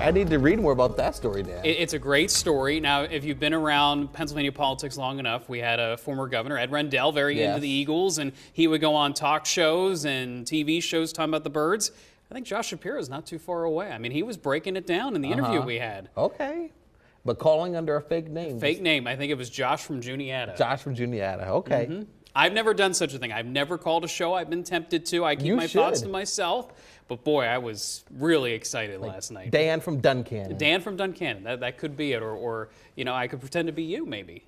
I need to read more about that story, Dan. It's a great story. Now, if you've been around Pennsylvania politics long enough, we had a former governor, Ed Rendell, very into the Eagles, and he would go on talk shows and TV shows talking about the Birds. I think Josh Shapiro's not too far away. I mean, he was breaking it down in the interview we had. Okay. But calling under a fake name. Fake name. I think it was Josh from Juniata. Josh from Juniata. Okay. Mm-hmm. I've never done such a thing. I've never called a show. I've been tempted to. I keep my thoughts to myself. But boy, I was really excied last night. Dan from Duncannon. Dan from Duncannon. That could be it. Or you know, I could pretend to be you maybe.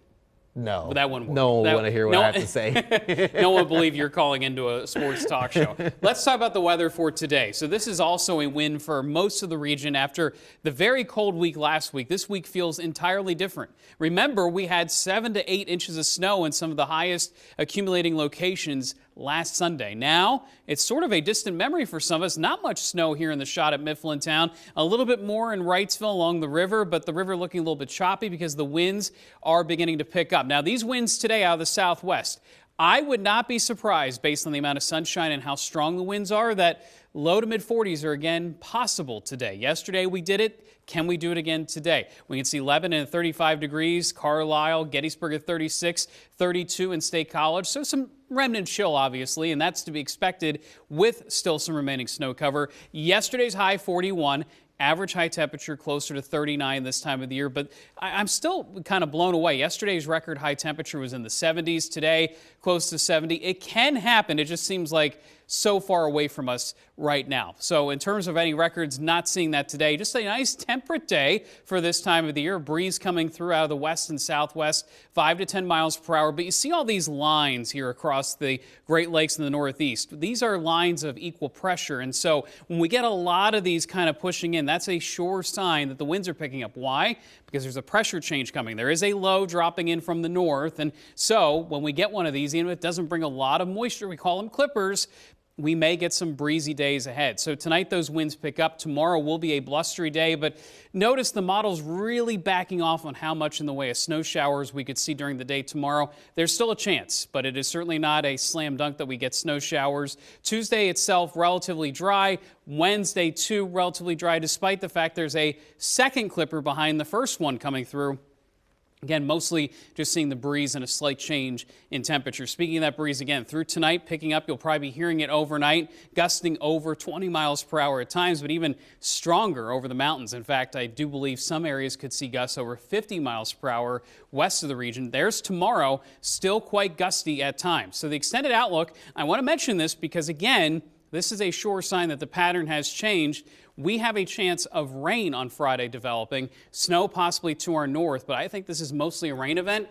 No. But that wouldn't work. No one want to hear what I have to say. No one would believe you're calling into a sports talk show. Let's talk about the weather for today. So this is also a win for most of the region after the very cold week last week. This week feels entirely different. Remember, we had 7 to 8 inches of snow in some of the highest accumulating locations last Sunday. Now, it's sort of a distant memory for some of us. Not much snow here in the shot at Mifflintown. A little bit more in Wrightsville along the river, but the river looking a little bit choppy because the winds are beginning to pick up. Now, these winds today out of the southwest, I would not be surprised based on the amount of sunshine and how strong the winds are that low to mid 40s are again possible today. Yesterday we did it. Can we do it again today? We can see Lebanon at 35 degrees, Carlisle, Gettysburg at 36, 32 in State College. So some remnant chill, obviously, and that's to be expected with still some remaining snow cover. Yesterday's high 41. Average high temperature closer to 39 this time of the year, but I'm still kind of blown away. Yesterday's record high temperature was in the 70s. Today, close to 70. It can happen. It just seems like so far away from us right now. So in terms of any records, not seeing that today. Just a nice temperate day for this time of the year. Breeze coming through out of the west and southwest, 5 to 10 miles per hour. But you see all these lines here across the Great Lakes in the northeast. These are lines of equal pressure. And so when we get a lot of these kind of pushing in, that's a sure sign that the winds are picking up. Why? Because there's a pressure change coming. There is a low dropping in from the north. And so when we get one of these, even if it doesn't bring a lot of moisture, we call them clippers, we may get some breezy days ahead. So tonight those winds pick up. Tomorrow will be a blustery day, but notice the model's really backing off on how much in the way of snow showers we could see during the day tomorrow. There's still a chance, but it is certainly not a slam dunk that we get snow showers. Tuesday itself relatively dry. Wednesday too relatively dry, despite the fact there's a second clipper behind the first one coming through. Again, mostly just seeing the breeze and a slight change in temperature. Speaking of that breeze again, through tonight, picking up, you'll probably be hearing it overnight, gusting over 20 miles per hour at times, but even stronger over the mountains. In fact, I do believe some areas could see gusts over 50 miles per hour west of the region. There's tomorrow, still quite gusty at times. So the extended outlook, I want to mention this because, again, this is a sure sign that the pattern has changed. We have a chance of rain on Friday developing, snow possibly to our north, but I think this is mostly a rain event.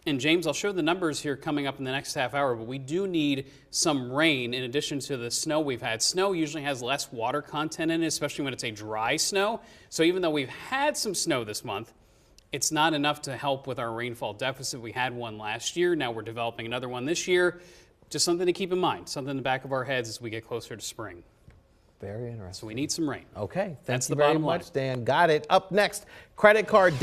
And James, I'll show the numbers here coming up in the next half hour, but we do need some rain in addition to the snow we've had. Snow usually has less water content in it, especially when it's a dry snow. So even though we've had some snow this month, it's not enough to help with our rainfall deficit. We had one last year. Now we're developing another one this year. Just something to keep in mind, something in the back of our heads as we get closer to spring. Very interesting. So we need some rain. Okay. That's Thank the you very bottom line. much, Dan. Got it. Up next, credit card debt.